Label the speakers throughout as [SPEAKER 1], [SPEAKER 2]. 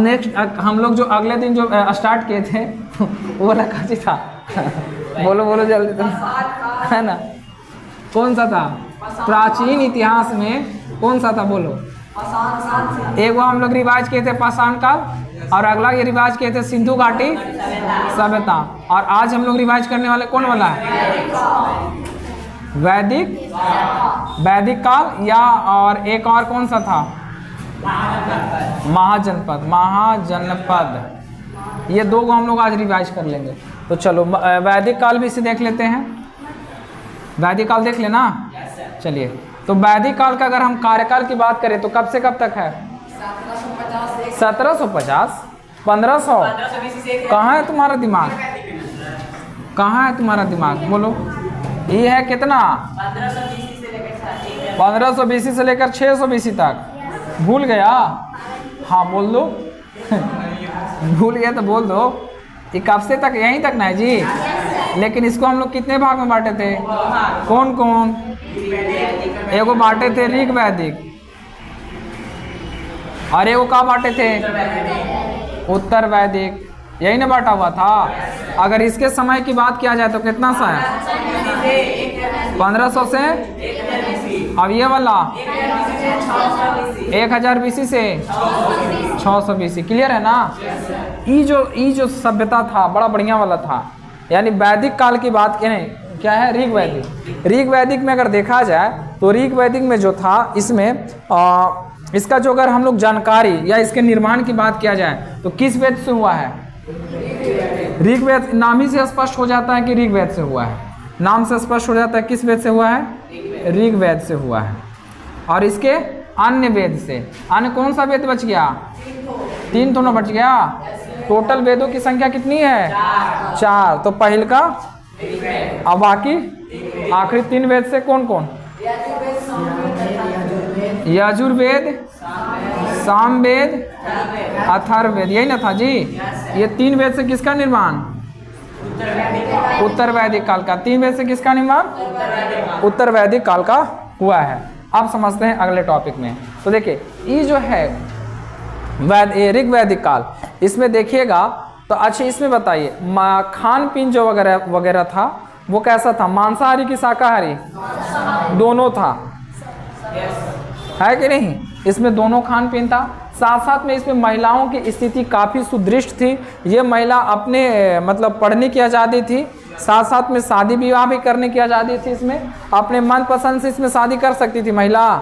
[SPEAKER 1] Next हम लोग जो अगले दिन जो स्टार्ट किए थे वो वाला काची था? बोलो बोलो जल्दी तुम, है ना? कौन सा था? प्राचीन इतिहास में कौन सा था बोलो? एक वो हम लोग रिवाज किए थे पाषाण काल, और अगला ये रिवाज किए थे सिंधु घाटी सभ्यता, और आज हम लोग रिवाज करने वाले कौन वाला है? वैदिक काल, या और एक और कौन सा था? महाजनपद। ये दो को हम लोग आज रिवाइज कर लेंगे। तो चलो वैदिक काल भी इसे देख लेते हैं। वैदिक काल देख लेना। चलिए, तो वैदिक काल का अगर हम कार्यकाल की बात करें तो कब से कब तक है? 1750, 1500। कहाँ है तुम्हारा दिमाग? कहाँ है तुम्हारा दिमाग? बोलो। ये है कितना? 1500 BC से लेकर 600 BC तक। भूल गया? हाँ बोल दो। भूल गया तो बोल दो। ये कब से तक? यहीं तक ना है जी। लेकिन इसको हम लोग कितने भाग में बांटे थे? कौन कौन? एगो बांटे थे ऋग वैदिक, और एगो कहाँ बांटे थे? उत्तर वैदिक। यही ना बांटा हुआ था। अगर इसके समय की बात किया जाए तो कितना सा है? 1500 से, अब ये वाला 1000 BC से 600 BC। क्लियर है ना? ये जो सभ्यता था बड़ा बढ़िया वाला था। यानी वैदिक काल की बात करें, क्या है? ऋग वैदिक। ऋग वैदिक में अगर देखा जाए तो ऋग वैदिक में जो था, इसमें इसका जो अगर हम लोग जानकारी या इसके निर्माण की बात किया जाए तो किस वेद से हुआ है? ऋग वेद। नाम ही से स्पष्ट हो जाता है कि ऋग वेद से हुआ है। नाम से स्पष्ट हो जाता है किस वेद से हुआ है? ऋग वेद से हुआ है। और इसके अन्य वेद से, अन्य कौन सा वेद बच गया? 3 तो ना बच गया। टोटल वेदों की संख्या कितनी है? 4। तो पहल का, अब बाकी आखिरी 3 वेद से कौन कौन? यजुर्वेद, सामवेद, अथर्ववेद। यही ना था जी? ये 3 वेद से किसका निर्माण? उत्तर वैदिक काल का। 3 वेद से किसका निर्माण? उत्तर वैदिक काल का हुआ है। अब समझते हैं अगले टॉपिक में। तो देखिए, ये जो है ऋग वैदिक काल, इसमें देखिएगा तो अच्छा इसमें बताइए खान पीन जो वगैरह था वो कैसा था? मांसाहारी की शाकाहारी? दोनों था, है कि नहीं? इसमें दोनों खान पीन था। साथ साथ में इसमें महिलाओं की स्थिति काफ़ी सुदृढ़ थी। ये महिला अपने मतलब पढ़ने की आज़ादी थी, साथ साथ में शादी विवाह भी करने की आज़ादी थी। इसमें अपने मनपसंद से इसमें शादी कर सकती थी महिला,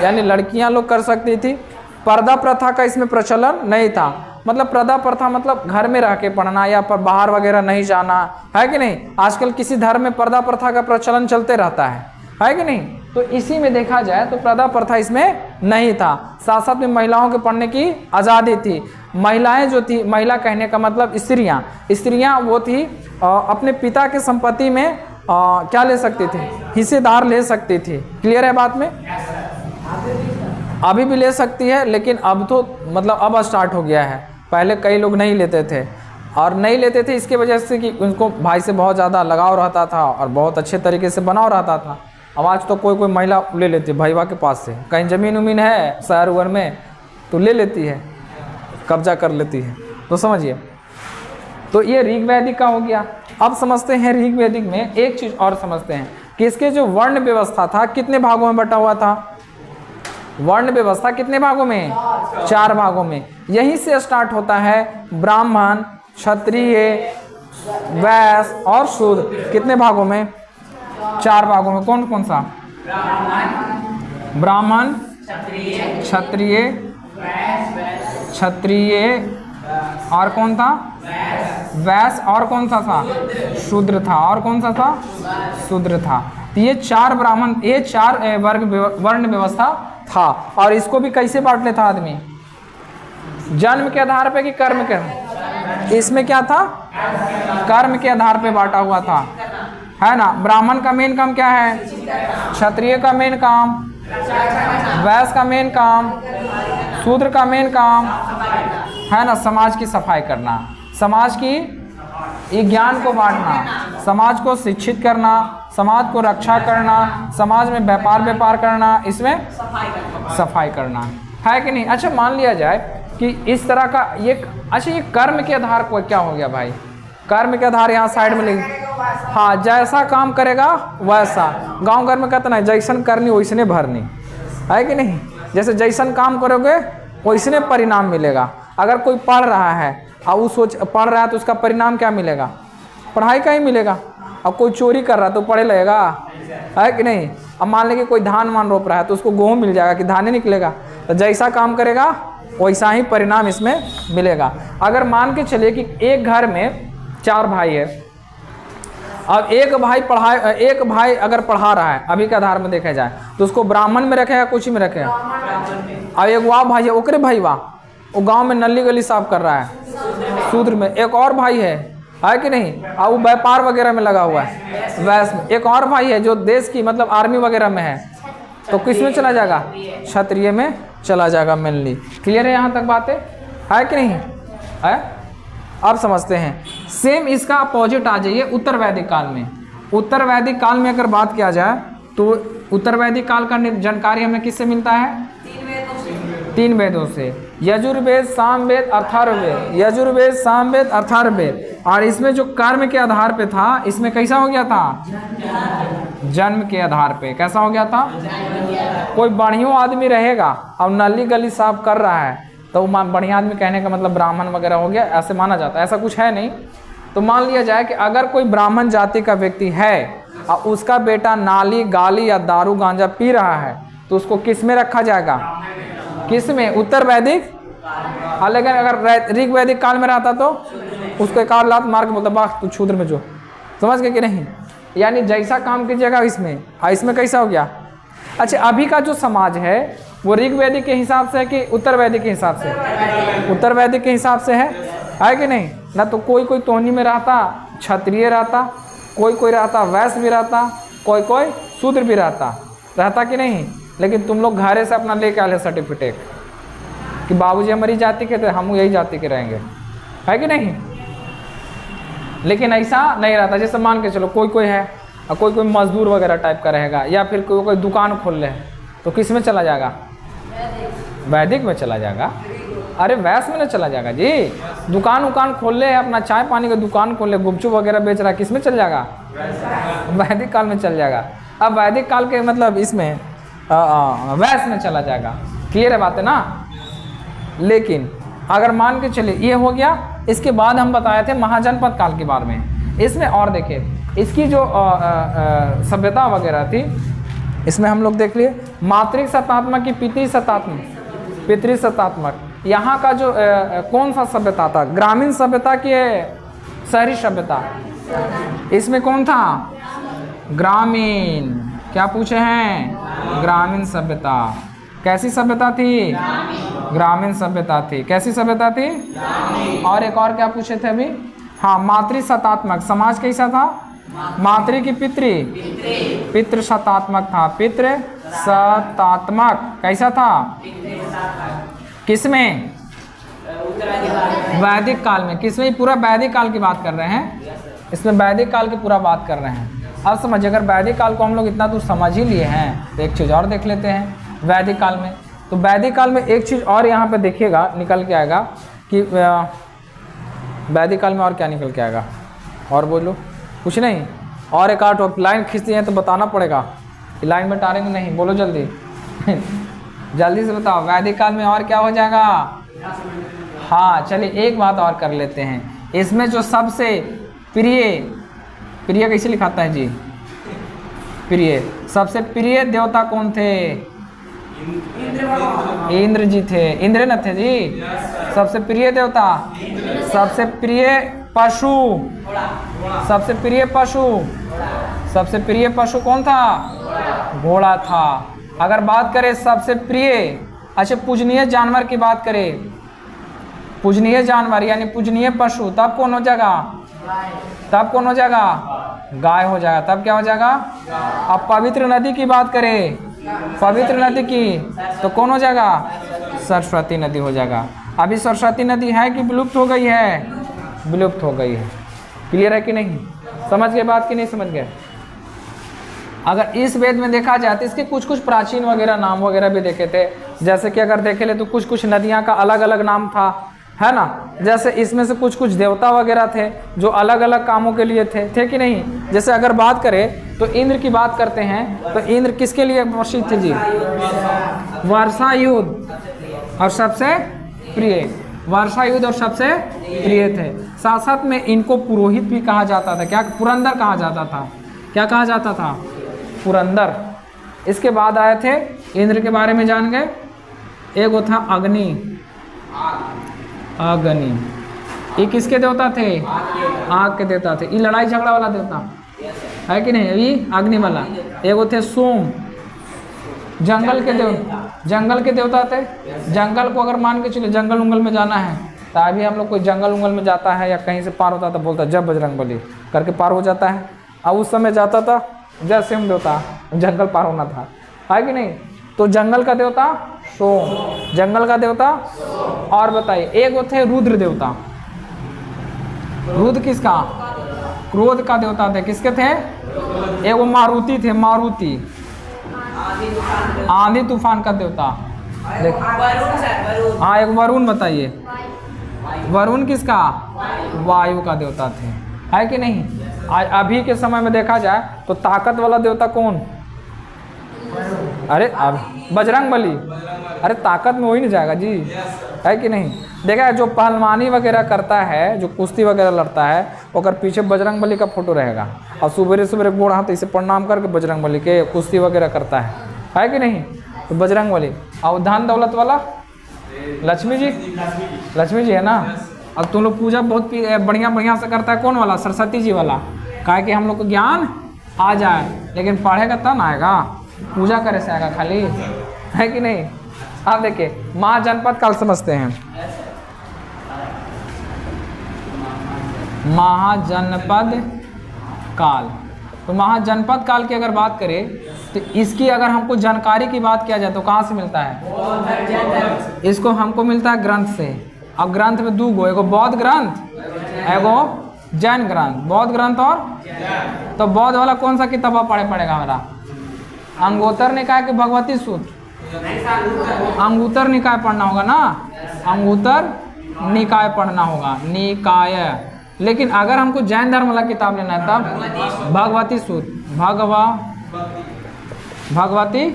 [SPEAKER 1] यानी लड़कियां लोग कर सकती थी। पर्दा प्रथा का इसमें प्रचलन नहीं था। मतलब पर्दा प्रथा मतलब घर में रह के पढ़ना या पर बाहर वगैरह नहीं जाना, है कि नहीं? आजकल किसी धर्म में पर्दा प्रथा का प्रचलन चलते रहता है कि नहीं? तो इसी में देखा जाए तो पर्दा प्रथा इसमें नहीं था। साथ साथ में महिलाओं के पढ़ने की आज़ादी थी। महिलाएं जो थी, महिला कहने का मतलब स्त्रियां वो थी अपने पिता के संपत्ति में क्या ले सकती थी? हिस्सेदार ले सकती थी। क्लियर है बात में? अभी भी ले सकती है, लेकिन अब तो मतलब अब स्टार्ट हो गया है। पहले कई लोग नहीं लेते थे, और नहीं लेते थे इसके वजह से कि उनको भाई से बहुत ज़्यादा लगाव रहता था और बहुत अच्छे तरीके से बनाव रहता था। अब आज तो कोई महिला ले लेती है भाईवा के पास से, कहीं ज़मीन उमीन है शहर उहर में तो ले लेती है, कब्जा कर लेती है। तो समझिए, तो ये ऋग वैदिक का हो गया। अब समझते हैं ऋग वैदिक में एक चीज़ और समझते हैं कि इसके जो वर्ण व्यवस्था था कितने भागों में बटा हुआ था? वर्ण व्यवस्था कितने भागों में? 4 भागों में। यहीं से स्टार्ट होता है ब्राह्मण, क्षत्रिय, वैश्य और शूद्र। कितने भागों में? 4 भागों में। कौन कौन सा? ब्राह्मण, क्षत्रिय और कौन था? वैश्य। और कौन सा था? शूद्र था। और कौन सा था? शूद्र था। तो ये 4 ब्राह्मण, ये 4 वर्ण व्यवस्था था। और इसको भी कैसे बांटने था आदमी? जन्म के आधार पे कि कर्म के? इसमें क्या था? कर्म के आधार पे बांटा हुआ था, है ना? ब्राह्मण का मेन काम क्या है? क्षत्रिय का मेन काम, वैश्य का मेन काम, शूद्र का मेन काम है ना समाज की सफाई करना, समाज की ज्ञान को बांटना, समाज को शिक्षित करना, समाज को रक्षा करना, समाज में व्यापार करना, इसमें सफाई करना, है कि नहीं? अच्छा मान लिया जाए कि इस तरह का ये, अच्छा ये कर्म के आधार पर क्या हो गया भाई, कर्म के आधार यहाँ साइड में लिख, हाँ जैसा काम करेगा वैसा, गांव घर में कहते ना जैसन करनी वैसने भरनी, है कि नहीं, जैसे जैसन काम करोगे वैसने परिणाम मिलेगा। अगर कोई पढ़ रहा है और वो पढ़ रहा है तो उसका परिणाम क्या मिलेगा, पढ़ाई का ही मिलेगा। अब कोई चोरी कर रहा है तो पढ़े लगेगा, है कि नहीं। अब मान लीजिए कोई धान मान रोप रहा है तो उसको गेहूँ मिल जाएगा कि धान ही निकलेगा। तो जैसा काम करेगा वैसा ही परिणाम इसमें मिलेगा। अगर मान के चलिए कि एक घर में 4 भाई है, अब एक भाई अगर पढ़ा रहा है, अभी के आधार में देखा जाए तो उसको ब्राह्मण में रखेगा, कुछ में रखेगा। अब एक वाह भाई है, ओकरे भाई वाह, वो गांव में नली गली साफ कर रहा है, शूद्र में। एक और भाई है कि नहीं, अब वो व्यापार वगैरह में लगा हुआ है, वैश्य में। एक और भाई है जो देश की मतलब आर्मी वगैरह में है, तो किस में चला जाएगा, क्षत्रिय में चला जाएगा मेनली। क्लियर है यहाँ तक बातें, है कि नहीं है। अब समझते हैं, सेम इसका अपोजिट आ जाइए उत्तर वैदिक काल में। उत्तर वैदिक काल में अगर बात किया जाए तो उत्तर वैदिक काल का जानकारी हमें किससे मिलता है, 3 वेदों से, यजुर्वेद, सामवेद, अथर्ववेद। यजुर्वेद, सामवेद, अथर्ववेद। और इसमें जो कर्म के आधार पे था, इसमें कैसा हो गया था, जन्म के आधार पे। कैसा हो गया था, कोई बढ़िया आदमी रहेगा और नली गली साफ कर रहा है तो बढ़िया आदमी कहने का मतलब ब्राह्मण वगैरह हो गया, ऐसे माना जाता है। ऐसा कुछ है नहीं। तो मान लिया जाए कि अगर कोई ब्राह्मण जाति का व्यक्ति है और उसका बेटा नाली गाली या दारू गांजा पी रहा है तो उसको किस में रखा जाएगा, किस में, उत्तर वैदिक। लेकिन अगर ऋग वैदिक काल में रहता तो उसको एक और लात मार के बोलता बाह तू शूद्र में जो, समझ गए कि नहीं। यानी जैसा काम कीजिएगा इसमें, इसमें कैसा हो गया। अच्छा अभी का जो समाज है वो ऋग वैदिक के हिसाब से है कि उत्तर वैदिक के हिसाब से, उत्तर वैदिक के हिसाब से है कि नहीं। ना तो कोई कोई तोहनी में रहता क्षत्रिय रहता, कोई रहता वैश्य भी रहता, कोई शूद्र भी रहता कि नहीं। लेकिन तुम लोग घरे से अपना लेके आए सर्टिफिकेट कि बाबूजी हमारी जाति के थे, हम यही जाति के रहेंगे, है कि नहीं। लेकिन ऐसा नहीं रहता। जैसे मान के चलो कोई है और कोई मजदूर वगैरह टाइप का रहेगा, या फिर कोई दुकान खोल ले तो किस में चला जाएगा, वैदिक में चला जाएगा। अरे वैश्य में ना चला जाएगा जी। दुकान खोल ले, अपना चाय पानी का दुकान खोल ले, गुपचुप वगैरह बेच रहा है, किस में चल जाएगा, वैदिक काल में चल जाएगा। अब वैदिक काल के मतलब इसमें वैश्य में चला जाएगा। क्लियर है बात है ना। लेकिन अगर मान के चले ये हो गया, इसके बाद हम बताए थे महाजनपद काल के बारे में। इसमें और देखिए इसकी जो सभ्यता वगैरह थी, इसमें हम लोग देख लिए मातृक सत्तात्मक की पितृ सत्तात्मक। यहाँ का जो कौन सा सभ्यता था, ग्रामीण सभ्यता की शहरी सभ्यता। इसमें कौन था, ग्रामीण। क्या पूछे हैं, ग्रामीण सभ्यता। कैसी सभ्यता थी, ग्रामीण सभ्यता थी। कैसी सभ्यता थी, और एक और क्या पूछे थे अभी, हाँ मातृ सत्तात्मक। समाज कैसा था, मातृ की पितृ सत्तात्मक था। पितृ सत्तात्मक कैसा था, किसमें, वैदिक काल में। किसमें, पूरा वैदिक काल की बात कर रहे हैं, इसमें वैदिक काल की पूरा बात कर रहे हैं। अब समझिए अगर वैदिक काल को हम लोग इतना दूर समझ ही लिए हैं तो एक चीज़ और देख लेते हैं वैदिक काल में। तो वैदिक काल में एक चीज़ और यहाँ पे देखिएगा निकल के आएगा कि वैदिक काल में और क्या निकल के आएगा, और बोलो कुछ नहीं। और एक आठ लाइन खींचती हैं तो बताना पड़ेगा, लाइन में टारेंगे नहीं, बोलो जल्दी जल्दी से बताओ वैदिक काल में और क्या हो जाएगा। हाँ चलिए एक बात और कर लेते हैं, इसमें जो सबसे प्रिय कैसे लिखाता है जी, प्रिय, सबसे प्रिय देवता कौन थे, इंद्र जी थे। इंद्र न थे जी सबसे प्रिय देवता। सबसे प्रिय पशु, सबसे प्रिय पशु, सबसे प्रिय पशु कौन था, घोड़ा था। अगर बात करें सबसे प्रिय, अच्छा पूजनीय जानवर की बात करें, पूजनीय जानवर यानी पूजनीय पशु, तब कौन हो जाएगा, तब कौन हो जाएगा, गाय हो जाएगा। तब क्या हो जाएगा। अब पवित्र नदी की बात करें, पवित्र नदी की, तो कौन हो जाएगा, सरस्वती नदी हो जाएगा। अभी सरस्वती नदी है कि विलुप्त हो गई है, विलुप्त हो गई है। क्लियर है कि नहीं, समझ गए बात कि नहीं समझ गए। अगर इस वेद में देखा जाए तो इसके कुछ कुछ प्राचीन वगैरह नाम वगैरह भी देखे थे। जैसे कि अगर देखे ले तो कुछ कुछ नदियाँ का अलग अलग नाम था, है ना। जैसे इसमें से कुछ कुछ देवता वगैरह थे जो अलग अलग कामों के लिए थे कि नहीं। जैसे अगर बात करें तो इंद्र की बात करते हैं तो इंद्र किसके लिए प्रसिद्ध थे जी? वर्षा युद्ध और सबसे प्रिय, वर्षा युद्ध और सबसे प्रिय थे। साथ साथ में इनको पुरोहित भी कहा जाता था। क्या? पुरंदर कहा जाता था। क्या कहा जाता था? पुरंदर। इसके बाद आए थे इंद्र के बारे में जान गए। एक वो था अग्नि, अग्नि, ये किसके देवता थे? आग के देवता थे। ये लड़ाई झगड़ा वाला देवता है कि नहीं? ये अग्नि वाला। एक वो थे सोम, जंगल के देवता थे। जंगल को अगर मान के चले जंगल उंगल में जाना है तो अभी हम लोग कोई जंगल उंगल में जाता है या कहीं से पार होता तो बोलता जब बजरंगबली करके पार हो जाता है। अब उस समय जाता था जैसे हम देवता जंगल पार होना था, है कि नहीं। तो जंगल का देवता सोम, जंगल का देवता। और बताइए एक वो थे रुद्र देवता। रुद्र किसका? क्रोध का देवता थे। किसके थे? एक वो मारुति थे, मारुति, आंधी तूफान का देवता। हाँ एक वरुण। बताइए वरुण किसका? वायु का देवता थे, है कि नहीं। अभी के समय में देखा जाए तो ताकत वाला देवता कौन? अरे अब बजरंगबली। अरे ताकत में वही नहीं जाएगा जी, है कि नहीं। देखा जो पहलवानी वगैरह करता है, जो कुश्ती वगैरह लड़ता है, अगर पीछे बजरंगबली का फोटो रहेगा और सुबह सुबह गोड़ हाथ इसे प्रणाम करके बजरंगबली के कुश्ती वगैरह करता है कि नहीं। तो बजरंगबली। और धन दौलत वाला लक्ष्मी जी, लक्ष्मी जी है ना। अब तुम लोग पूजा बहुत बढ़िया से करता है कौन वाला? सरस्वती जी वाला। कहा कि हम लोग को ज्ञान आ जाए, लेकिन पढ़ेगा तब आएगा, पूजा करे से आएगा खाली, है कि नहीं। आप देखिए महाजनपद काल समझते हैं। महाजनपद काल, तो महाजनपद काल की अगर बात करें तो इसकी अगर हमको जानकारी की बात किया जाए तो कहाँ से मिलता है? इसको हमको मिलता है ग्रंथ से। अब ग्रंथ में दो गो, एगो बौद्ध ग्रंथ, एगो जैन ग्रंथ। बौद्ध ग्रंथ और तो बौद्ध वाला कौन सा किताब पढ़ेगा हमारा? अंगोत्तर निकाय के भगवती सूत्र। अंगुत्तर निकाय पढ़ना होगा ना, अंगुत्तर निकाय पढ़ना होगा, निकाय। लेकिन अगर हमको जैन धर्म वाला किताब लेना है तब भगवती सूत्र, भगवती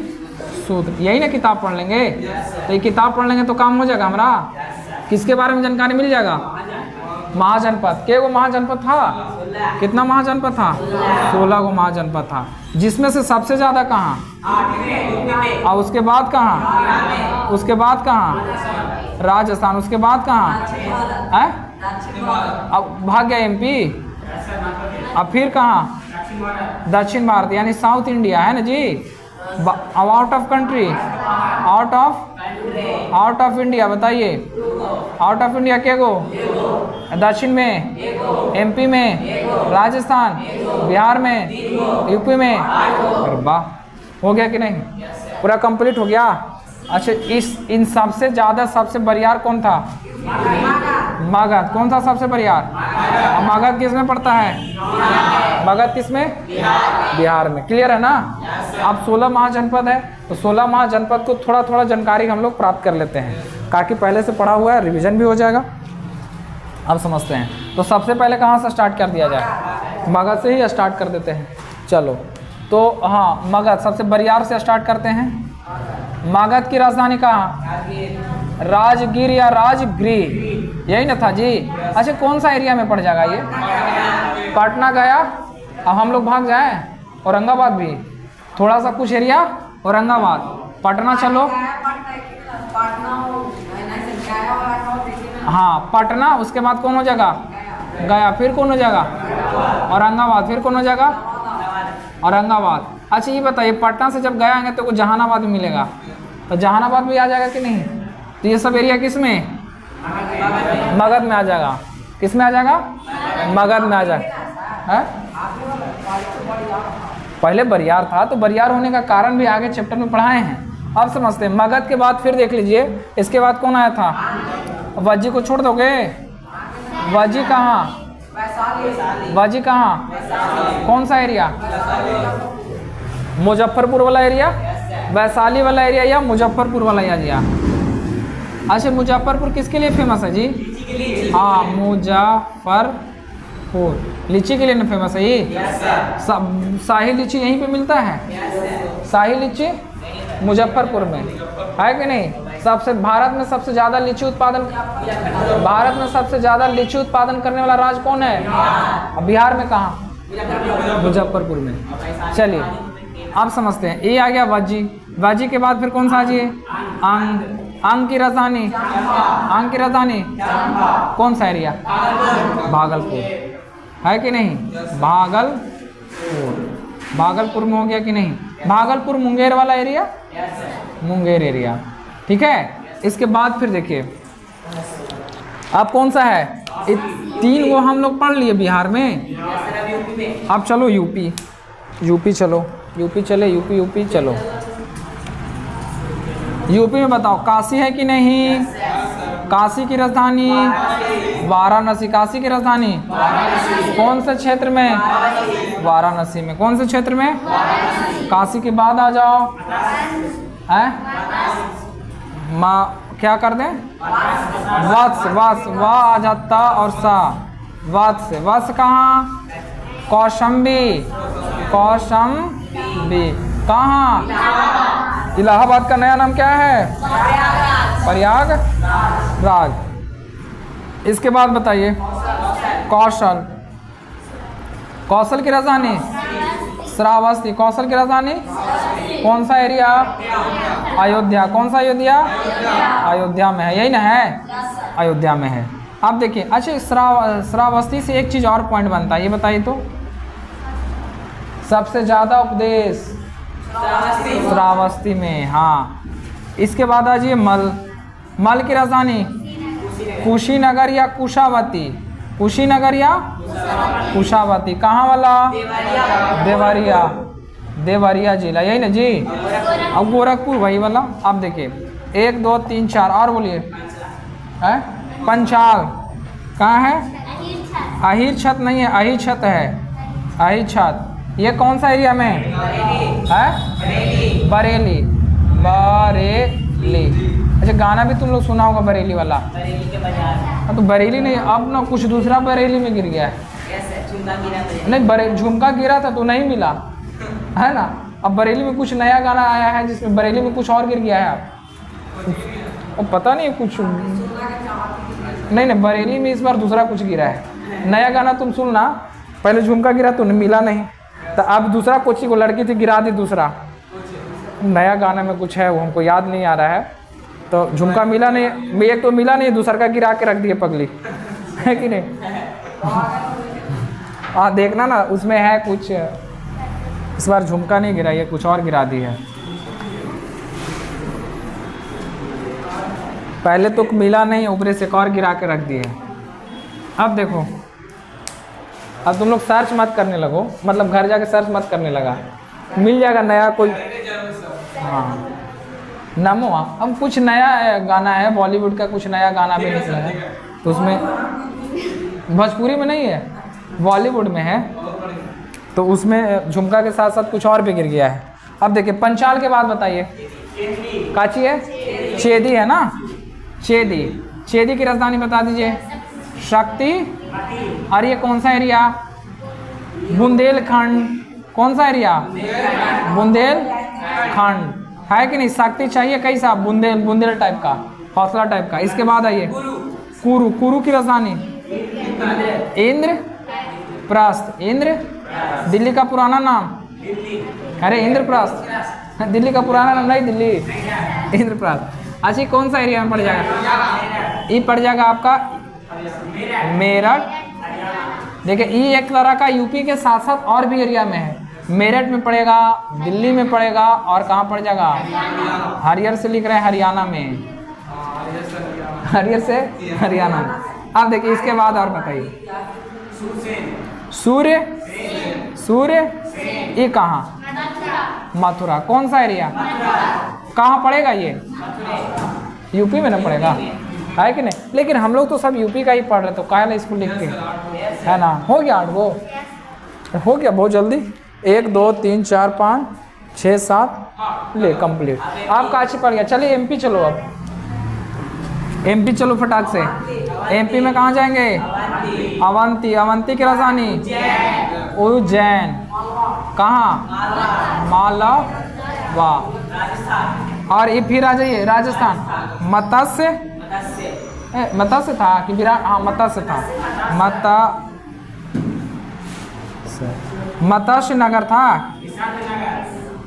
[SPEAKER 1] सूत्र, यही ना किताब पढ़ लेंगे। तो ये किताब पढ़ लेंगे तो काम हो जाएगा हमारा। किसके बारे में जानकारी मिल जाएगा? महाजनपद। के वो महाजनपद था? कितना महाजनपद था? 16 गो महाजनपद था, जिसमें से सबसे ज्यादा कहाँ? और उसके बाद कहाँ? उसके बाद कहाँ? राजस्थान। उसके बाद कहाँ है? अब भाग गया MP। अब फिर कहाँ? दक्षिण भारत यानी साउथ इंडिया, है ना जी। Out of country, out of India बताइए। आउट ऑफ इंडिया क्या गो? दक्षिण में MP में, राजस्थान, बिहार में, UP में। अरे वाह, हो गया कि नहीं? पूरा कंप्लीट हो गया। अच्छा इन सबसे ज़्यादा सबसे बरियार कौन था? मगध। कौन था सबसे बरियार? मगध किस में पड़ता है? मगध किस में? बिहार में। क्लियर है ना। अब 16 महाजनपद है तो 16 महाजनपद को थोड़ा थोड़ा जानकारी हम लोग प्राप्त कर लेते हैं, ताकि पहले से पढ़ा हुआ है, रिवीजन भी हो जाएगा। अब समझते हैं तो सबसे पहले कहाँ से स्टार्ट कर दिया जाए? मगध से ही स्टार्ट कर देते हैं। चलो तो हाँ, मगध सबसे बरियार से स्टार्ट करते हैं। मगध की राजधानी कहाँ? राजगीर या राजगृह, यही ना था जी। अच्छा कौन सा एरिया में पड़ जाएगा ये? पटना गया। अब हम लोग भाग जाए औरंगाबाद भी, थोड़ा सा कुछ एरिया औरंगाबाद, पटना चलो। हाँ पटना, उसके बाद कौन हो जाएगा? गया। फिर कौन हो जाएगा? औरंगाबाद। फिर कौन हो जाएगा? औरंगाबाद। अच्छा ये बताइए पटना से जब गया आएंगे तो जहानाबाद भी मिलेगा, तो जहानाबाद भी आ जाएगा कि नहीं? तो ये सब एरिया किस में? मगध में आ जाएगा। किस में आ जाएगा? मगध में आ जाएगा। है पहले बरियार था, तो बरियार होने का कारण भी आगे चैप्टर में पढ़ाए हैं। अब समझते हैं। मगध के बाद फिर देख लीजिए, इसके बाद कौन आया था? वज्जी को छोड़ दोगे? वज्जी कहाँ? वज्जी कहाँ? कौन सा एरिया? मुजफ्फरपुर वाला एरिया, वैशाली वाला एरिया या मुजफ्फरपुर वाला एरिया? अच्छा, मुजफ्फरपुर किसके लिए फेमस है जी? हाँ, मुजफ्फरपुर लीची के लिए ना फेमस है ये। शाही लीची यहीं पे मिलता है, शाही लीची मुजफ्फरपुर में है कि नहीं? सबसे भारत में सबसे ज़्यादा लीची उत्पादन, भारत में सबसे ज़्यादा लीची उत्पादन करने वाला राज्य कौन है? बिहार में कहाँ? मुजफ्फरपुर में। चलिए अब समझते हैं। ये आ गया वाजी, वाजी के बाद फिर कौन सा जी है? अंग, अंग की राजधानी, अंग की राजधानी कौन सा एरिया? भागलपुर है कि नहीं? भागलपुर, भागलपुर में हो गया कि नहीं? भागलपुर मुंगेर वाला एरिया, मुंगेर एरिया, ठीक है। इसके बाद फिर देखिए अब कौन सा है? 3 वो हम लोग पढ़ लिए बिहार में। अब चलो यूपी, यूपी चलो, यूपी चले, यूपी, यूपी चलो। यूपी में बताओ काशी है कि नहीं? काशी की राजधानी वाराणसी, काशी की राजधानी कौन से क्षेत्र में? वाराणसी में। कौन से क्षेत्र में? काशी के बाद आ जाओ, है माँ क्या कर दें? वत्स, वत्स, वाह आ जाता और सा, वत्स, वत्स कहाँ? कौशंबी, कौशंबी कहाँ? इलाहाबाद का नया नाम क्या है? प्रयागराज। इसके बाद बताइए कौशल, कौशल की राजधानी श्रावस्ती, कौशल की राजधानी कौन सा एरिया? अयोध्या। कौन सा अयोध्या? अयोध्या में है, यही ना है? अयोध्या में है। अब देखिए, अच्छा श्रावस्ती से एक चीज़ और पॉइंट बनता है, ये बताइए तो सबसे ज़्यादा उपदेश श्रावस्ती में। हाँ, इसके बाद आ जाइए मल, मल की राजधानी कुशीनगर या कुशावती, कुशीनगर या कुशावती कहाँ वाला? देवरिया, देवरिया जिला, यही ना जी? अब गोरखपुर वही वाला। अब देखिए 1 2 3 4 और बोलिए। है पंचाल कहाँ है? अहिर छत नहीं है, अहिर छत है, अहिर छत। ये कौन सा एरिया में है? बरेली, बरेली। अच्छा, गाना भी तुम लोग सुना होगा बरेली वाला। हाँ, तो बरेली नहीं, अब ना कुछ दूसरा बरेली में गिर गया है। नहीं, झुमका गिरा था तो नहीं मिला है ना। अब बरेली में कुछ नया गाना आया है जिसमें बरेली में कुछ और गिर गया है। अब पता नहीं कुछ, नहीं, बरेली में इस बार दूसरा कुछ गिरा है। नया गाना तुम सुनना, पहले झुमका गिरा तो मिला नहीं, तो अब दूसरा कोची को लड़की थी गिरा दी दूसरा। नया गाना में कुछ है, वो हमको याद नहीं आ रहा है। तो झुमका मिला नहीं, एक तो मिला नहीं, दूसरा का गिरा के रख दिए पगली, है कि नहीं? हाँ, देखना ना, उसमें है कुछ। इस बार झुमका नहीं गिरा, ये कुछ और गिरा दी है। पहले तो मिला नहीं, ऊपर से एक और गिरा के रख दिए। अब देखो, अब तुम लोग सर्च मत करने लगो, मतलब घर जाके सर्च मत करने लगा, मिल जाएगा नया कोई। हाँ, नमो। अब कुछ नया गाना है, बॉलीवुड का कुछ नया गाना भी निकला है, तो उसमें भोजपुरी में नहीं है, बॉलीवुड में है, तो उसमें झुमका के साथ साथ कुछ और भी गिर गया है। अब देखिए पंचाल के बाद बताइए काची है? चेदी है ना, चेदी। चेदी की राजधानी बता दीजिए। शक्ति। और ये कौन सा एरिया? बुंदेलखंड। कौन सा एरिया? बुंदेलखंड, है कि नहीं? शक्ति चाहिए कैसा? बुंदेल, बुंदेल टाइप का, हौसला टाइप का। इसके बाद आइए कुरु, कुरु की राजधानी इंद्रप्रस्थ। इंद्र, दिल्ली का पुराना नाम? अरे इंद्रप्रस्थ, दिल्ली का पुराना नाम नहीं, दिल्ली इंद्रप्रस्थ। अच्छा, कौन सा एरिया में पड़ जाएगा? ये पड़ जाएगा आपका मेरठ। देखिए, ये एक तरह का यूपी के साथ साथ और भी एरिया में है। मेरठ में पड़ेगा, दिल्ली में पड़ेगा, और कहाँ पड़ जाएगा? हरियर से लिख रहे हैं, हरियाणा में, हरियर से हरियाणा में। अब देखिए इसके बाद और बताइए। सूर्य, सूर्य ये कहाँ? मथुरा। कौन सा एरिया? कहाँ पड़ेगा ये? यूपी में ना पड़ेगा, है कि नहीं? लेकिन हम लोग तो सब यूपी का ही पढ़ रहे, तो काहे इसको लिख के, है ना? हो गया 8 गो, हो गया बहुत जल्दी। 1 2 3 4 5 6 7 ले कंप्लीट। आप काची पड़ गया। चलिए एमपी चलो, अब एमपी चलो फटाक से। एमपी में कहाँ जाएंगे? अवंती। अवंती की राजधानी उज्जैन। कहाँ? मालवा। और ये फिर आ जाइए राजस्थान। मत्स्य, मत्स्य था कि विराट? हाँ मत्स्य था। मत्स्य नगर था।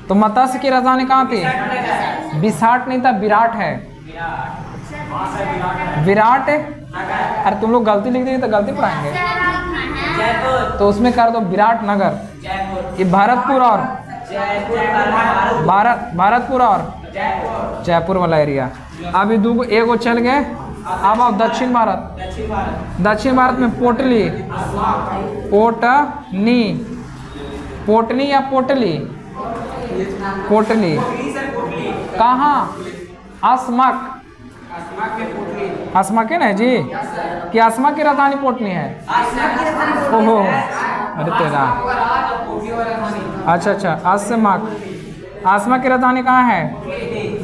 [SPEAKER 1] तो मत्स्य की राजधानी कहाँ थी? विसाट नहीं था, विराट है। विराट है। अरे तुम लोग गलती लिख देंगे तो गलती पढ़ाएंगे, तो उसमें कर दो विराट नगर। ये भरतपुर और भारतपुर और जयपुर वाला एरिया। अभी दो एगो चल गए। अब आप दक्षिण भारत। दक्षिण भारत में पोटली, पोटनी, पोटनी या पोटली? पोटली। कहाँ? अस्मक। अस्मक है ना जी, कि अस्मक की राजधानी पोटनी है? ओहो, अरे तेरा, अच्छा अच्छा, अस्मक। अस्मक की राजधानी कहाँ है?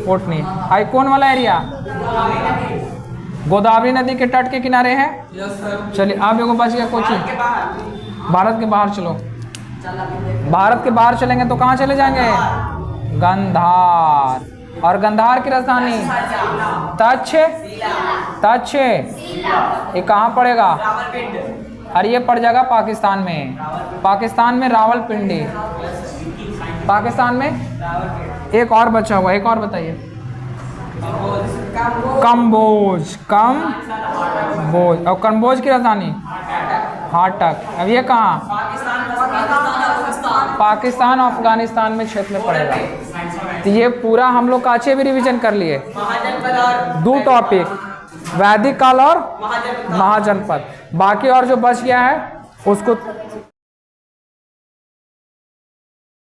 [SPEAKER 1] पोटनी। आई कौन वाला एरिया? गोदावरी नदी के तट के किनारे है। चलिए अब एगो बच गया कोची। भारत के बाहर चलो। भारत के बाहर चलेंगे तो कहाँ चले जाएंगे? गंधार। और गंधार की राजधानी तक्ष। तक्ष ये कहाँ पड़ेगा? और ये पड़ जाएगा पाकिस्तान में। पाकिस्तान में रावलपिंडी। पाकिस्तान में एक और बचा हुआ, एक और बताइए। कम्बोज। कम्बोज। और कम्बोज की राजधानी हाटक। अब ये कहाँ? पाकिस्तान और अफगानिस्तान में क्षेत्र में पड़ेगा। तो ये पूरा हम लोग काचे भी रिवीजन कर लिए। दो टॉपिक, वैदिक काल और महाजनपद। बाकी और जो बच गया है उसको